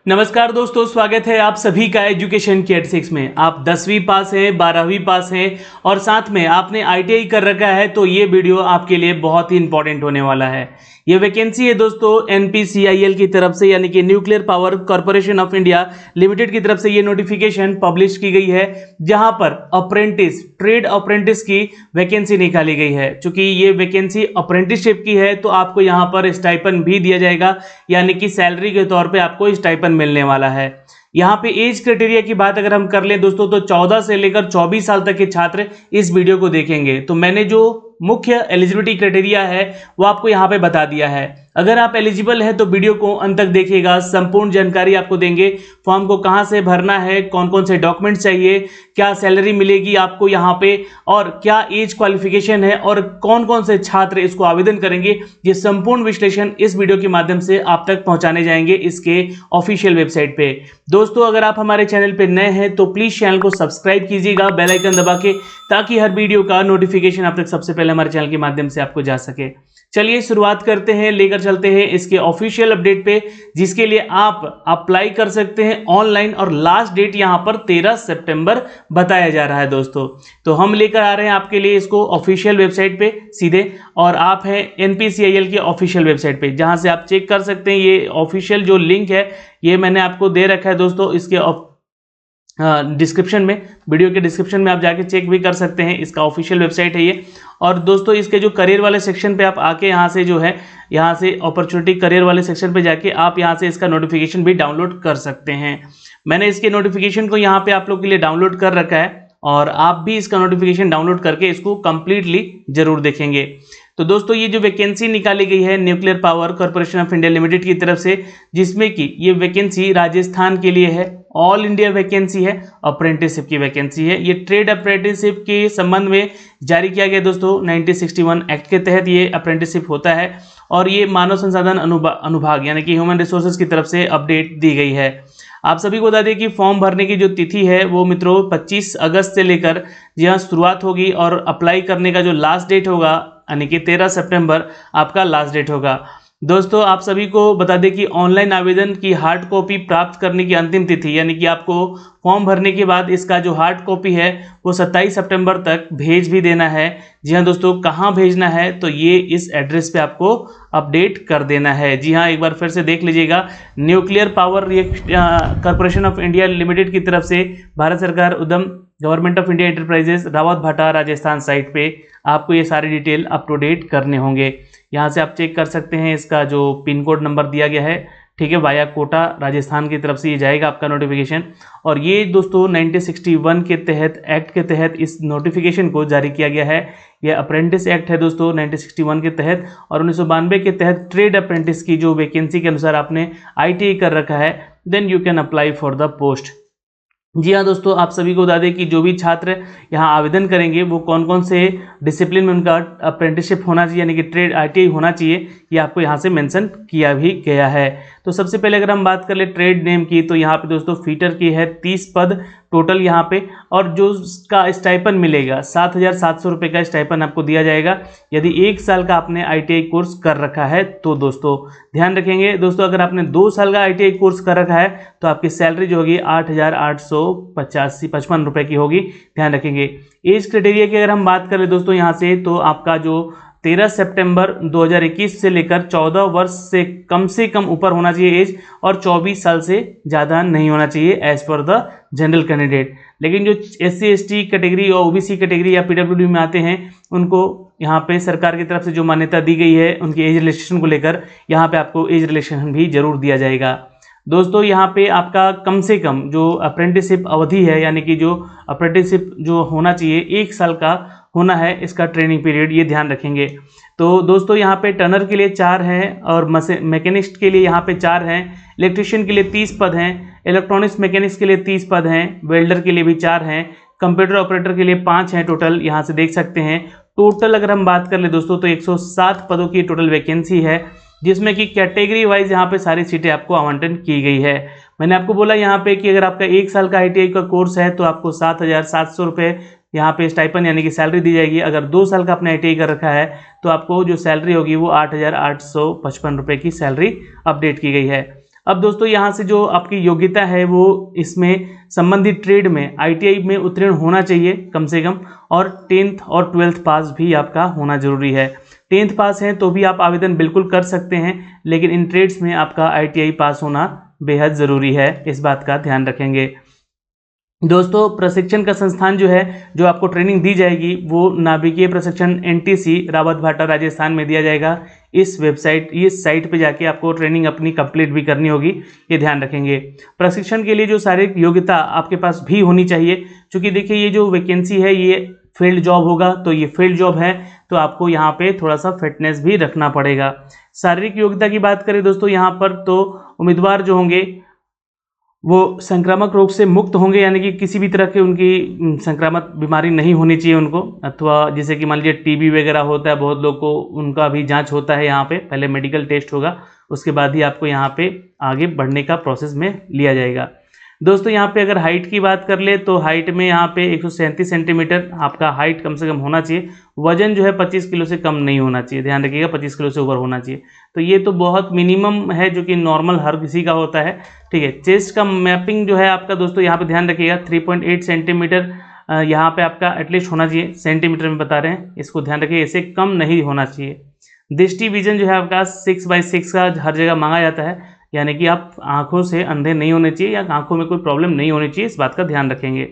नमस्कार दोस्तों, स्वागत है आप सभी का एजुकेशन के 86 में। आप 10वीं पास हैं, 12वीं पास हैं और साथ में आपने ITI कर रखा है तो ये वीडियो आपके लिए बहुत ही इंपॉर्टेंट होने वाला है। ये वैकेंसी है दोस्तों NPCIL की तरफ से, यानी कि nuclear power corporation of India limited की तरफ से ये नोटिफिकेशन पब्लिश की गई है, जहां पर अप्रेंटिस, ट्रेड अप्रेंटिस की वैकेंसी निकाली गई है। चूंकि ये वैकेंसी अप्रेंटिसशिप की है तो आपको यहां पर स्टाइपेंड भी दिया जाएगा, यानी कि सैलरी के तौर पे आपको स्टाइपेंड मिलने वाला है। यहाँ पे एज क्राइटेरिया की बात अगर हम कर लें दोस्तों, तो 14 से लेकर 24 साल तक के छात्र इस वीडियो को देखेंगे। तो मैंने जो मुख्य एलिजिबिलिटी क्राइटेरिया है वो आपको यहाँ पे बता दिया है। अगर आप एलिजिबल है तो वीडियो को अंत तक देखिएगा, संपूर्ण जानकारी आपको देंगे। फॉर्म को कहाँ से भरना है, कौन कौन से डॉक्यूमेंट चाहिए, क्या सैलरी मिलेगी आपको यहाँ पे, और क्या एज क्वालिफिकेशन है, और कौन कौन से छात्र इसको आवेदन करेंगे, ये संपूर्ण विश्लेषण इस वीडियो के माध्यम से आप तक पहुंचाने जाएंगे इसके ऑफिशियल वेबसाइट पे। दोस्तों, अगर आप हमारे चैनल पे नए हैं तो प्लीज चैनल को सब्सक्राइब कीजिएगा बेल आइकन दबा के, ताकि हर वीडियो का नोटिफिकेशन आप तक सबसे पहले हमारे चैनल के माध्यम से आपको जा सके। चलिए शुरुआत करते हैं, लेकर चलते हैं इसके ऑफिशियल अपडेट पे, जिसके लिए आप अप्लाई कर सकते हैं ऑनलाइन, और लास्ट डेट यहां पर 13 सितंबर बताया जा रहा है दोस्तों। तो हम लेकर आ रहे हैं आपके लिए इसको ऑफिशियल वेबसाइट पे सीधे, और आप हैं NPCIL के ऑफिशियल वेबसाइट पे, जहां से आप चेक कर सकते हैं। ये ऑफिशियल जो लिंक है ये मैंने आपको दे रखा है दोस्तों, इसके डिस्क्रिप्शन में, वीडियो के डिस्क्रिप्शन में आप जाके चेक भी कर सकते हैं। इसका ऑफिशियल वेबसाइट है ये। और दोस्तों, इसके जो करियर वाले सेक्शन पे आप आके यहाँ से जो है, यहाँ से अपॉर्चुनिटी करियर वाले सेक्शन पे जाके आप यहाँ से इसका नोटिफिकेशन भी डाउनलोड कर सकते हैं। मैंने इसके नोटिफिकेशन को यहाँ पे आप लोग के लिए डाउनलोड कर रखा है, और आप भी इसका नोटिफिकेशन डाउनलोड करके इसको कंप्लीटली जरूर देखेंगे। तो दोस्तों, ये जो वैकेंसी निकाली गई है nuclear power corporation of India limited की तरफ से, जिसमें कि ये वैकेंसी राजस्थान के लिए है, ऑल इंडिया वैकेंसी है, अप्रेंटिसशिप की वैकेंसी है। ये ट्रेड अप्रेंटिसशिप के संबंध में जारी किया गया दोस्तों 1961 एक्ट के तहत ये अप्रेंटिसशिप होता है, और ये मानव संसाधन अनुभाग यानी कि ह्यूमन रिसोर्सेज की तरफ से अपडेट दी गई है। आप सभी को बता दें कि फॉर्म भरने की जो तिथि है वो मित्रों 25 अगस्त से लेकर जहाँ शुरुआत होगी, और अप्लाई करने का जो लास्ट डेट होगा यानी कि 13 सितंबर आपका लास्ट डेट होगा। दोस्तों, आप सभी को बता दें कि ऑनलाइन आवेदन की हार्ड कॉपी प्राप्त करने की अंतिम तिथि, यानी कि आपको फॉर्म भरने के बाद इसका जो हार्ड कॉपी है वो 27 सितंबर तक भेज भी देना है। जी हाँ दोस्तों, कहाँ भेजना है, तो ये इस एड्रेस पे आपको अपडेट कर देना है। जी हाँ, एक बार फिर से देख लीजिएगा, nuclear power corporation of India limited की तरफ से, भारत सरकार उद्यम, government of India enterprises, Rawat भाटा राजस्थान साइट पे आपको ये सारी डिटेल अप टू डेट करने होंगे। यहाँ से आप चेक कर सकते हैं, इसका जो पिन कोड नंबर दिया गया है, ठीक है, वाया कोटा राजस्थान की तरफ से ये जाएगा आपका नोटिफिकेशन। और ये दोस्तों 1961 के तहत, एक्ट के तहत इस नोटिफिकेशन को जारी किया गया है। यह अप्रेंटिस एक्ट है दोस्तों 1961 के तहत, और 1992 के तहत ट्रेड अप्रेंटिस की जो वैकेंसी के अनुसार आपने ITI कर रखा है, then you can apply for the post. जी हाँ दोस्तों, आप सभी को बता दें कि जो भी छात्र यहाँ आवेदन करेंगे वो कौन कौन से डिसिप्लिन में उनका अप्रेंटिसशिप होना चाहिए, यानी कि ट्रेड ITI होना चाहिए, ये आपको यहाँ से मेंशन किया भी गया है। तो सबसे पहले अगर हम बात कर ले ट्रेड नेम की, तो यहाँ पे दोस्तों फीटर की है 30 पद टोटल यहाँ पे, और जो उसका स्टाइपेंड मिलेगा 7,700 रुपये का स्टाइपेंड आपको दिया जाएगा यदि 1 साल का आपने ITI कोर्स कर रखा है। तो दोस्तों ध्यान रखेंगे दोस्तों, अगर आपने 2 साल का ITI कोर्स कर रखा है तो आपकी सैलरी जो होगी 8,855 रुपये की होगी, ध्यान रखेंगे। एज क्राइटेरिया की अगर हम बात करें दोस्तों यहाँ से, तो आपका जो 13 सितंबर 2021 से लेकर 14 वर्ष से कम ऊपर होना चाहिए एज, और 24 साल से ज़्यादा नहीं होना चाहिए as per the general candidate. लेकिन जो SC ST कैटेगरी और OBC कैटेगरी या PWD में आते हैं, उनको यहाँ पे सरकार की तरफ से जो मान्यता दी गई है उनकी एज रिलैक्सेशन को लेकर, यहाँ पे आपको एज रिलैक्सेशन भी जरूर दिया जाएगा। दोस्तों, यहाँ पे आपका कम से कम जो अप्रेंटिसशिप अवधि है, यानी कि जो अप्रेंटिसशिप जो होना चाहिए 1 साल का होना है इसका ट्रेनिंग पीरियड, ये ध्यान रखेंगे। तो दोस्तों, यहाँ पे टर्नर के लिए 4 हैं, और मैकेनिस्ट के लिए यहाँ पे 4 हैं, इलेक्ट्रिशियन के लिए 30 पद हैं, इलेक्ट्रॉनिक्स मैकेनिक्स के लिए 30 पद हैं, वेल्डर के लिए भी 4 हैं, कंप्यूटर ऑपरेटर के लिए 5 हैं टोटल, यहाँ से देख सकते हैं। टोटल अगर हम बात कर ले दोस्तों, तो 107 पदों की टोटल वैकेंसी है, जिसमें कि कैटेगरी वाइज यहाँ पे सारी सीटें आपको आवंटन की गई है। मैंने आपको बोला यहाँ पे कि अगर आपका 1 साल का ITI का कोर्स है तो आपको 7,700 रुपये यहाँ पे स्टाइपेंड यानी कि सैलरी दी जाएगी। अगर 2 साल का आपने ITI कर रखा है तो आपको जो सैलरी होगी वो 8,855 रुपये की सैलरी अपडेट की गई है। अब दोस्तों यहाँ से जो आपकी योग्यता है वो इसमें संबंधित ट्रेड में ITI में उत्तीर्ण होना चाहिए कम से कम, और 10th और 12th पास भी आपका होना जरूरी है। 10th पास है तो भी आप आवेदन बिल्कुल कर सकते हैं, लेकिन इन ट्रेड्स में आपका ITI पास होना बेहद ज़रूरी है, इस बात का ध्यान रखेंगे। दोस्तों प्रशिक्षण का संस्थान जो है, जो आपको ट्रेनिंग दी जाएगी वो नाभिकीय प्रशिक्षण NTC रावत भाटा राजस्थान में दिया जाएगा। इस साइट पे जाके आपको ट्रेनिंग अपनी कंप्लीट भी करनी होगी, ये ध्यान रखेंगे। प्रशिक्षण के लिए जो शारीरिक योग्यता आपके पास भी होनी चाहिए, क्योंकि देखिए ये जो वैकेंसी है ये फील्ड जॉब होगा, तो ये फील्ड जॉब है तो आपको यहाँ पे थोड़ा सा फिटनेस भी रखना पड़ेगा। शारीरिक योग्यता की बात करें दोस्तों यहाँ पर, तो उम्मीदवार जो होंगे वो संक्रामक रोग से मुक्त होंगे, यानी कि किसी भी तरह की उनकी संक्रामक बीमारी नहीं होनी चाहिए उनको, अथवा जैसे कि मान लीजिए TB वगैरह होता है बहुत लोग को, उनका भी जांच होता है यहाँ पे, पहले मेडिकल टेस्ट होगा, उसके बाद ही आपको यहाँ पे आगे बढ़ने का प्रोसेस में लिया जाएगा। दोस्तों यहाँ पे अगर हाइट की बात कर ले तो हाइट में यहाँ पे 137 सेंटीमीटर आपका हाइट कम से कम होना चाहिए। वजन जो है 25 किलो से कम नहीं होना चाहिए, ध्यान रखिएगा, 25 किलो से ऊपर होना चाहिए। तो ये तो बहुत मिनिमम है जो कि नॉर्मल हर किसी का होता है, ठीक है। चेस्ट का मैपिंग जो है आपका दोस्तों यहाँ पे ध्यान रखिएगा 3.8 सेंटीमीटर यहाँ पे आपका एटलीस्ट होना चाहिए, सेंटीमीटर में बता रहे हैं, इसको ध्यान रखिए, इससे कम नहीं होना चाहिए। दृष्टि विजन जो है आपका 6/6 का हर जगह मांगा जाता है, यानी कि आप आंखों से अंधे नहीं होने चाहिए या आंखों में कोई प्रॉब्लम नहीं होनी चाहिए, इस बात का ध्यान रखेंगे।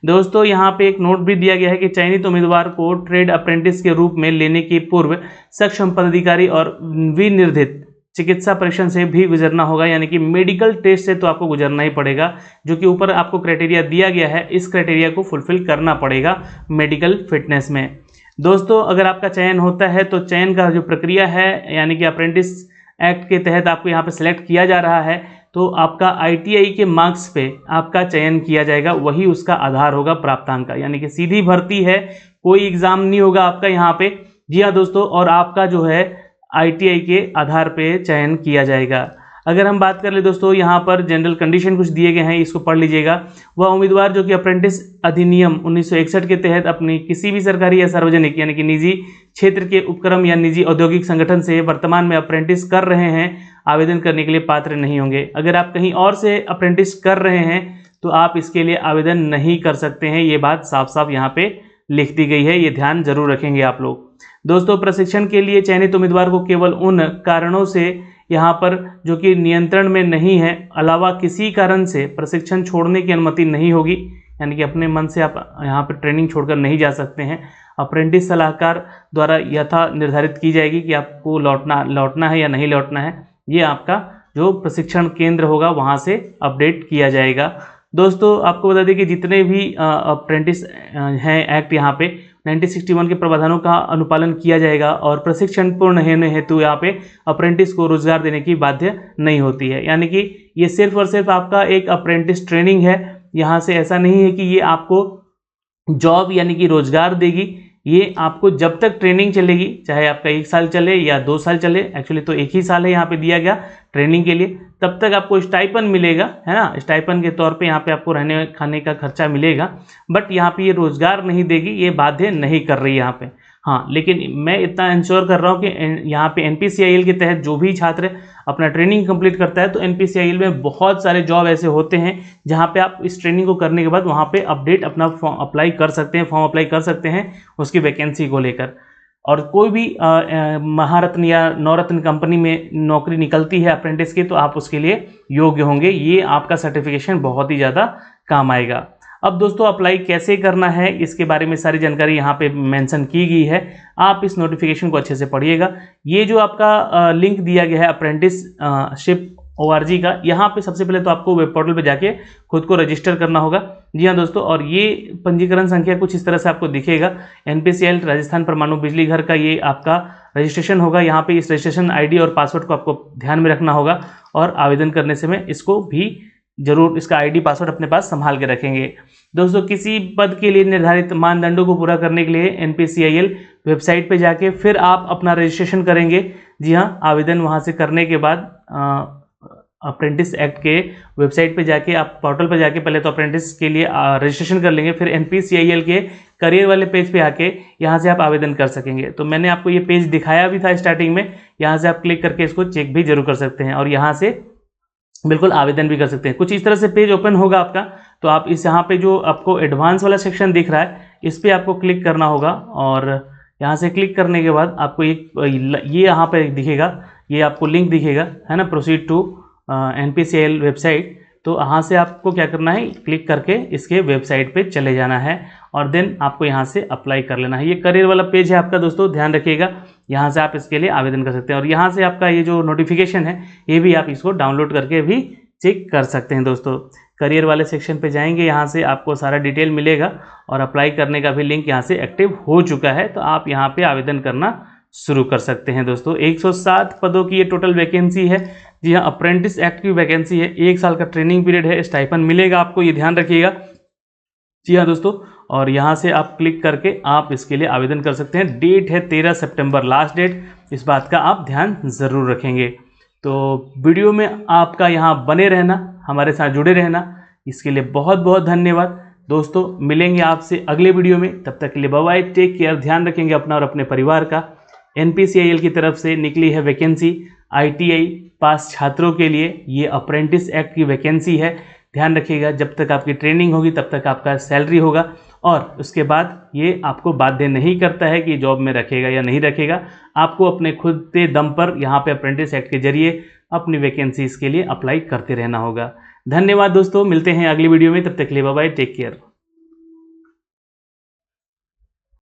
दोस्तों यहाँ पे एक नोट भी दिया गया है कि चयनित उम्मीदवार को ट्रेड अप्रेंटिस के रूप में लेने के पूर्व सक्षम पदाधिकारी और विनिर्धारित चिकित्सा परीक्षण से भी गुजरना होगा, यानी कि मेडिकल टेस्ट से तो आपको गुजरना ही पड़ेगा, जो कि ऊपर आपको क्राइटेरिया दिया गया है, इस क्राइटेरिया को फुलफिल करना पड़ेगा मेडिकल फिटनेस में। दोस्तों अगर आपका चयन होता है तो चयन का जो प्रक्रिया है, यानी कि अप्रेंटिस एक्ट के तहत आपको यहाँ पे सिलेक्ट किया जा रहा है, तो आपका ITI के मार्क्स पे आपका चयन किया जाएगा, वही उसका आधार होगा प्राप्तांक का, यानी कि सीधी भर्ती है, कोई एग्जाम नहीं होगा आपका यहाँ पे। जी हाँ दोस्तों, और आपका जो है ITI के आधार पे चयन किया जाएगा। अगर हम बात कर ले दोस्तों, यहाँ पर जनरल कंडीशन कुछ दिए गए हैं, इसको पढ़ लीजिएगा। वह उम्मीदवार जो कि अप्रेंटिस अधिनियम 1961 के तहत अपनी किसी भी सरकारी या सार्वजनिक यानी कि निजी क्षेत्र के उपक्रम या निजी औद्योगिक संगठन से वर्तमान में अप्रेंटिस कर रहे हैं, आवेदन करने के लिए पात्र नहीं होंगे। अगर आप कहीं और से अप्रेंटिस कर रहे हैं तो आप इसके लिए आवेदन नहीं कर सकते हैं, ये बात साफ साफ यहाँ पे लिख दी गई है, ये ध्यान जरूर रखेंगे आप लोग। दोस्तों प्रशिक्षण के लिए चयनित उम्मीदवार को केवल उन कारणों से यहाँ पर जो कि नियंत्रण में नहीं है अलावा किसी कारण से प्रशिक्षण छोड़ने की अनुमति नहीं होगी, यानी कि अपने मन से आप यहाँ पर ट्रेनिंग छोड़कर नहीं जा सकते हैं। अप्रेंटिस सलाहकार द्वारा यथा निर्धारित की जाएगी कि आपको लौटना है या नहीं लौटना है, ये आपका जो प्रशिक्षण केंद्र होगा वहाँ से अपडेट किया जाएगा। दोस्तों आपको बता दें कि जितने भी अप्रेंटिस हैं एक्ट यहाँ पे 1961 के प्रावधानों का अनुपालन किया जाएगा, और प्रशिक्षण पूर्ण होने हेतु यहाँ पे अप्रेंटिस को रोजगार देने की बाध्य नहीं होती है, यानी कि ये सिर्फ और सिर्फ आपका एक अप्रेंटिस ट्रेनिंग है। यहाँ से ऐसा नहीं है कि ये आपको जॉब यानी कि रोजगार देगी, ये आपको जब तक ट्रेनिंग चलेगी, चाहे आपका 1 साल चले या 2 साल चले, एक्चुअली तो 1 ही साल है यहाँ पे दिया गया ट्रेनिंग के लिए, तब तक आपको स्टाइपन मिलेगा, है ना। स्टाइपन के तौर पे यहाँ पे आपको रहने खाने का खर्चा मिलेगा, बट यहाँ पे ये रोजगार नहीं देगी, ये बाध्य नहीं कर रही है यहाँ पे। हाँ, लेकिन मैं इतना इंश्योर कर रहा हूँ कि यहाँ पे NPCIL के तहत जो भी छात्र अपना ट्रेनिंग कंप्लीट करता है, तो NPCIL में बहुत सारे जॉब ऐसे होते हैं जहाँ पे आप इस ट्रेनिंग को करने के बाद वहाँ पे अपडेट अपना फॉर्म अप्लाई कर सकते हैं उसकी वैकेंसी को लेकर। और कोई भी महारत्न या नवरत्न कंपनी में नौकरी निकलती है अप्रेंटिस की, तो आप उसके लिए योग्य होंगे, ये आपका सर्टिफिकेशन बहुत ही ज़्यादा काम आएगा। अब दोस्तों अप्लाई कैसे करना है इसके बारे में सारी जानकारी यहाँ पे मेंशन की गई है, आप इस नोटिफिकेशन को अच्छे से पढ़िएगा। ये जो आपका लिंक दिया गया है अप्रेंटिसशिप ORG का, यहाँ पे सबसे पहले तो आपको वेब पोर्टल पे जाके खुद को रजिस्टर करना होगा। जी हाँ दोस्तों, और ये पंजीकरण संख्या कुछ इस तरह से आपको दिखेगा। NPCIL राजस्थान परमाणु बिजली घर का ये आपका रजिस्ट्रेशन होगा। यहाँ पे इस रजिस्ट्रेशन ID और पासवर्ड को आपको ध्यान में रखना होगा, और आवेदन करने समय इसको भी जरूर इसका ID पासवर्ड अपने पास संभाल के रखेंगे। दोस्तों किसी पद के लिए निर्धारित मानदंडों को पूरा करने के लिए NPCIL वेबसाइट पे जाके फिर आप अपना रजिस्ट्रेशन करेंगे। जी हाँ, आवेदन वहाँ से करने के बाद अप्रेंटिस एक्ट के वेबसाइट पे जाके आप पोर्टल पे जाके पहले तो अप्रेंटिस के लिए रजिस्ट्रेशन कर लेंगे, फिर NPCIL के करियर वाले पेज पे आके यहाँ से आप आवेदन कर सकेंगे। तो मैंने आपको ये पेज दिखाया भी था स्टार्टिंग में, यहाँ से आप क्लिक करके इसको चेक भी जरूर कर सकते हैं, और यहाँ से बिल्कुल आवेदन भी कर सकते हैं। कुछ इस तरह से पेज ओपन होगा आपका। तो आप इस यहाँ पे जो आपको एडवांस वाला सेक्शन दिख रहा है, इस पर आपको क्लिक करना होगा और यहाँ से क्लिक करने के बाद आपको ये यहाँ पे दिखेगा, ये आपको लिंक दिखेगा, है ना, प्रोसीड टू NPCIL वेबसाइट। तो यहाँ से आपको क्या करना है, क्लिक करके इसके वेबसाइट पे चले जाना है और देन आपको यहाँ से अप्लाई कर लेना है। ये करियर वाला पेज है आपका दोस्तों, ध्यान रखिएगा। यहाँ से आप इसके लिए आवेदन कर सकते हैं और यहाँ से आपका ये जो नोटिफिकेशन है ये भी आप इसको डाउनलोड करके भी चेक कर सकते हैं दोस्तों। करियर वाले सेक्शन पे जाएंगे, यहाँ से आपको सारा डिटेल मिलेगा और अप्लाई करने का भी लिंक यहाँ से एक्टिव हो चुका है। तो आप यहाँ पे आवेदन करना शुरू कर सकते हैं दोस्तों। 107 पदों की ये टोटल वैकेंसी है। जी हाँ, अप्रेंटिस एक्ट की वैकेंसी है। 1 साल का ट्रेनिंग पीरियड है, स्टाइपेंड मिलेगा आपको, ये ध्यान रखिएगा। जी हाँ दोस्तों, और यहाँ से आप क्लिक करके आप इसके लिए आवेदन कर सकते हैं। डेट है 13 सितंबर लास्ट डेट, इस बात का आप ध्यान ज़रूर रखेंगे। तो वीडियो में आपका यहाँ बने रहना, हमारे साथ जुड़े रहना, इसके लिए बहुत बहुत धन्यवाद दोस्तों। मिलेंगे आपसे अगले वीडियो में, तब तक के लिए बाय बाय, टेक केयर, ध्यान रखेंगे अपना और अपने परिवार का। NPCIL की तरफ से निकली है वैकेंसी ITI पास छात्रों के लिए, ये अप्रेंटिस एक्ट की वैकेंसी है। ध्यान रखिएगा, जब तक आपकी ट्रेनिंग होगी तब तक आपका सैलरी होगा और उसके बाद ये आपको बाध्य नहीं करता है कि जॉब में रखेगा या नहीं रखेगा। आपको अपने खुद के दम पर यहाँ पे अप्रेंटिस एक्ट के जरिए अपनी वैकेंसीज के लिए अप्लाई करते रहना होगा। धन्यवाद दोस्तों, मिलते हैं अगली वीडियो में, तब तक के लिए बाय बाय, टेक केयर।